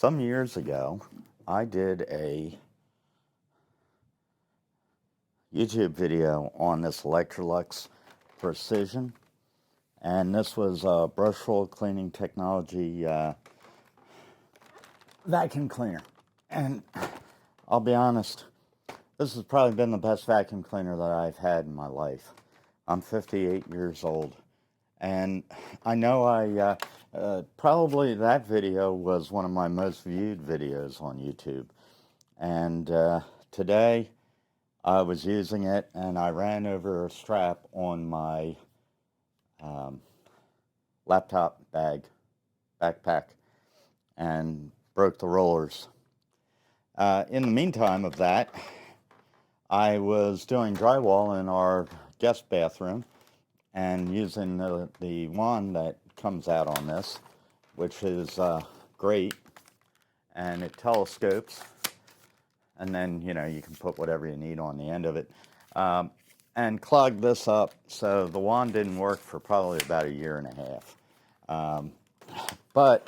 Some years ago, I did a YouTube video on this Electrolux Precision, and this was a brush roll cleaning technology vacuum cleaner. And I'll be honest, this has probably been the best vacuum cleaner that I've had in my life. I'm 58 years old, and I know probably that video was one of my most viewed videos on YouTube. And today I was using it, and I ran over a strap on my laptop backpack, and broke the rollers. In the meantime of that, I was doing drywall in our guest bathroom and using the wand that comes out on this, which is great, and it telescopes, and then you can put whatever you need on the end of it, and clogged this up, so the wand didn't work for probably about a year and a half. But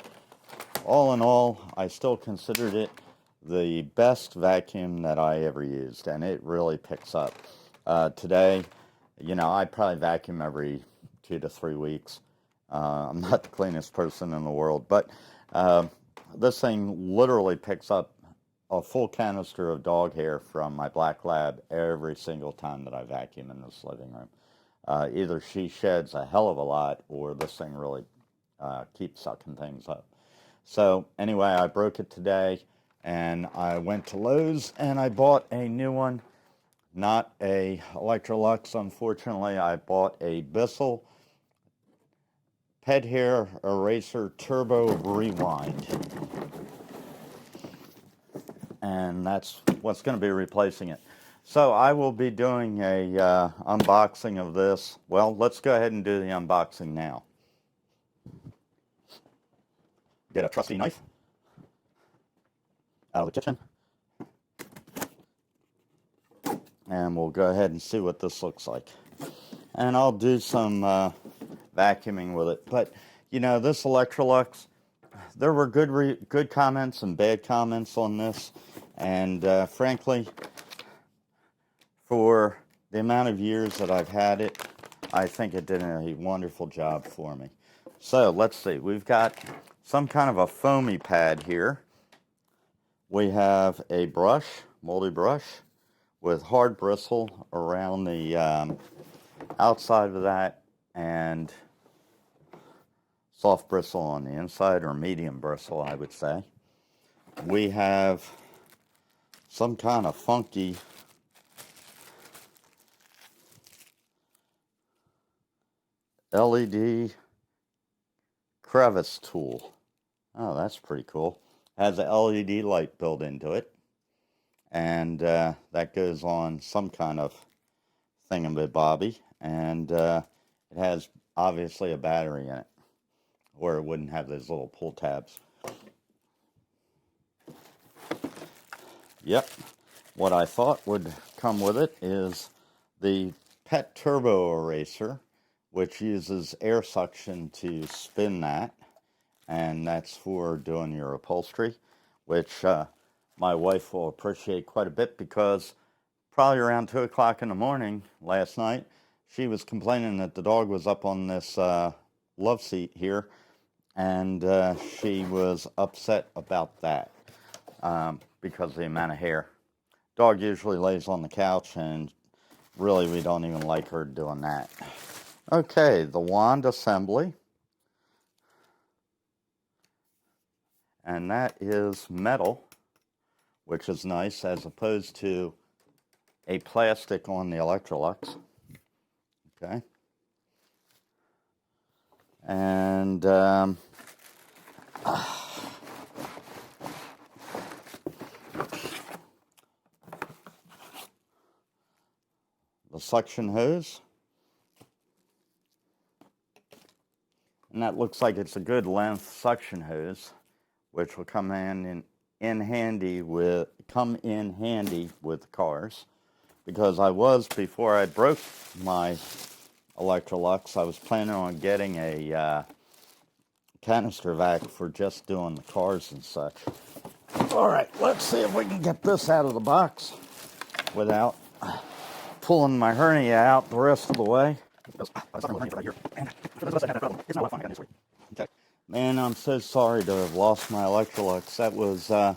all in all, I still considered it the best vacuum that I ever used, and it really picks up. Today, I probably vacuum every 2 to 3 weeks. I'm not the cleanest person in the world, but this thing literally picks up a full canister of dog hair from my black lab every single time that I vacuum in this living room. Either she sheds a hell of a lot, or this thing really keeps sucking things up. So anyway, I broke it today, and I went to Lowe's and I bought a new one. Not a Electrolux, unfortunately. I bought a Bissell Pet Hair Eraser Turbo Rewind. And that's what's going to be replacing it. So I will be doing a unboxing of this. Well, let's go ahead and do the unboxing now. Get a trusty knife out of the kitchen, and we'll go ahead and see what this looks like. And I'll do some vacuuming with it. But this Electrolux, there were good comments and bad comments on this, and frankly, for the amount of years that I've had it, I think it did a wonderful job for me. So let's see, we've got some kind of a foamy pad here. We have a brush, moldy brush, with hard bristle around the outside of that, and soft bristle on the inside, or medium bristle, I would say. We have some kind of funky LED crevice tool. Oh, that's pretty cool. Has an LED light built into it, and that goes on some kind of thingamabobby, and it has obviously a battery in it, or it wouldn't have those little pull tabs. Yep, what I thought would come with it is the Pet Turbo Eraser, which uses air suction to spin that, and that's for doing your upholstery, which my wife will appreciate quite a bit, because probably around 2 o'clock in the morning last night, she was complaining that the dog was up on this love seat here, and she was upset about that because of the amount of hair. Dog usually lays on the couch, and really we don't even like her doing that. Okay, the wand assembly. And that is metal, which is nice, as opposed to a plastic on the Electrolux. Okay. And the suction hose. And that looks like it's a good length suction hose, which will come in handy with cars, because before I broke my Electrolux, I was planning on getting a canister vac for just doing the cars and such. All right, let's see if we can get this out of the box without pulling my hernia out the rest of the way. Man, I'm so sorry to have lost my Electrolux. That was, I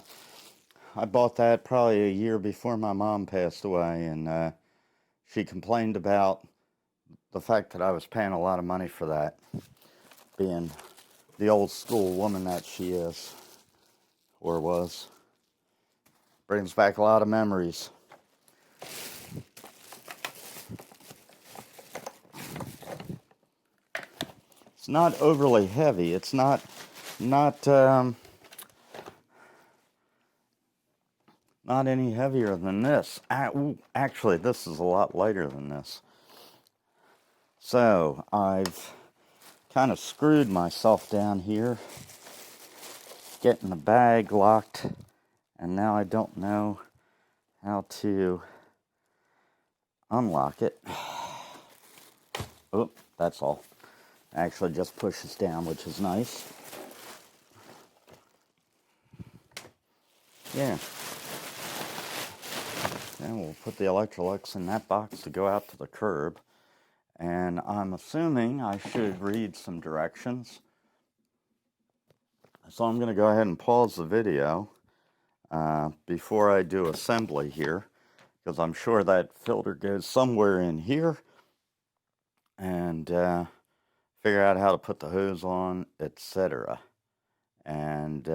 bought that probably a year before my mom passed away, and she complained about the fact that I was paying a lot of money for that, being the old school woman that she is, or was. Brings back a lot of memories. It's not overly heavy. It's not any heavier than this. Actually, this is a lot lighter than this. So I've kind of screwed myself down here, getting the bag locked, and now I don't know how to unlock it. Oh, that's all. Actually just pushes down, which is nice. Yeah. And we'll put the Electrolux in that box to go out to the curb. And I'm assuming I should read some directions. So I'm going to go ahead and pause the video before I do assembly here, because I'm sure that filter goes somewhere in here, and figure out how to put the hose on, etc. And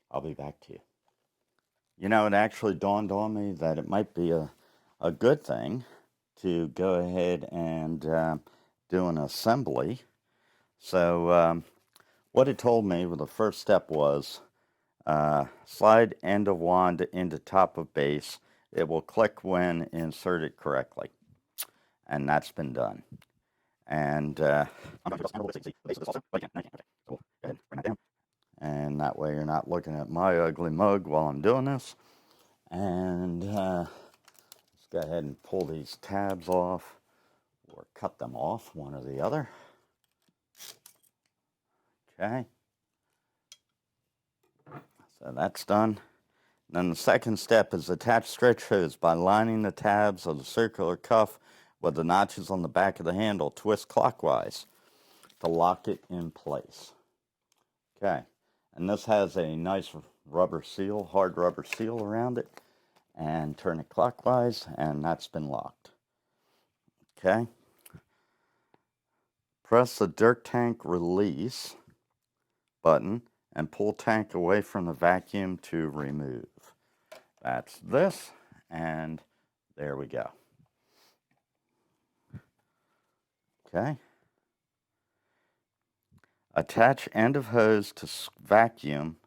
I'll be back to you. You know, it actually dawned on me that it might be a good thing to go ahead and do an assembly. So what it told me, well, the first step was slide end of wand into top of base. It will click when inserted correctly. And that's been done. And I'm going to just handle this easy. Base of this also. But you can. Okay. So we'll go ahead and bring that down. And that way you're not looking at my ugly mug while I'm doing this. And let's go ahead and pull these tabs off, or cut them off, one or the other. Okay. So that's done. Then the second step is attach stretch hose by lining the tabs of the circular cuff with the notches on the back of the handle. Twist clockwise to lock it in place. Okay. And this has a nice rubber seal, hard rubber seal around it. And turn it clockwise, and that's been locked. Okay. Press the dirt tank release button and pull tank away from the vacuum to remove. That's this, and there we go. Okay. Attach end of hose to vacuum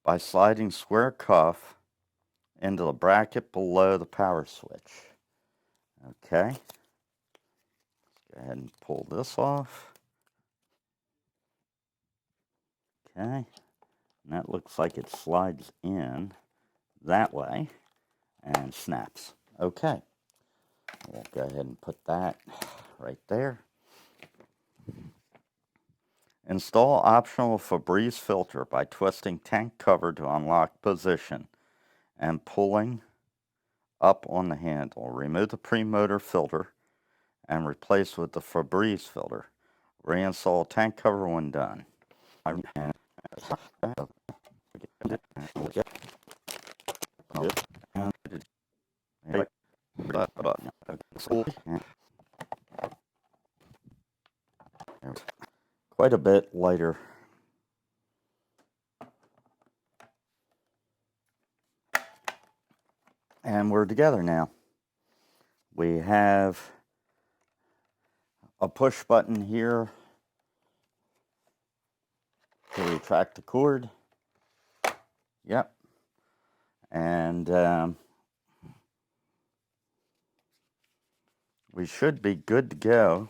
by sliding square cuff into the bracket below the power switch. Okay. Let's go ahead and pull this off. Okay. And that looks like it slides in that way and snaps. Okay. We'll go ahead and put that right there. Install optional Febreze filter by twisting tank cover to unlock position and pulling up on the handle. Remove the pre-motor filter and replace with the Febreze filter. Reinstall tank cover when done. Quite a bit lighter. And we're together now. We have a push button here to retract the cord. Yep. And we should be good to go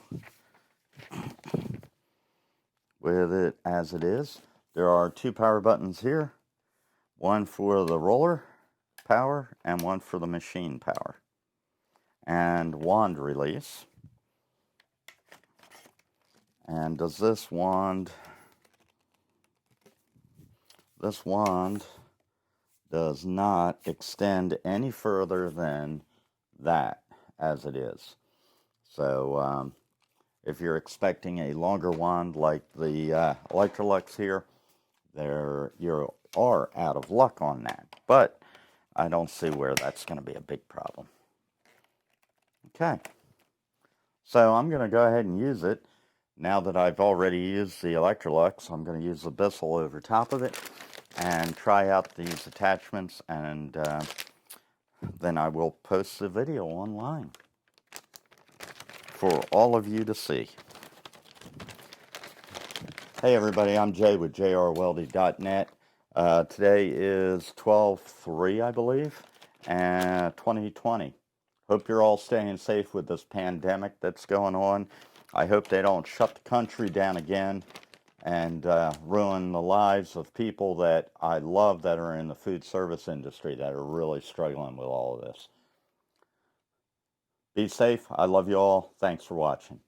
with it as it is. There are two power buttons here, one for the roller power and one for the machine power. And wand release. And does this wand this wand does not extend any further than that as it is. So if you're expecting a longer wand like the Electrolux here, you are out of luck on that. But I don't see where that's going to be a big problem. Okay, so I'm going to go ahead and use it. Now that I've already used the Electrolux, I'm going to use the Bissell over top of it and try out these attachments, and then I will post the video online for all of you to see. Hey everybody, I'm Jay with jrwelding.net. Today is 12/3, I believe, and 2020. Hope you're all staying safe with this pandemic that's going on. I hope they don't shut the country down again and ruin the lives of people that I love that are in the food service industry that are really struggling with all of this. Be safe. I love you all. Thanks for watching.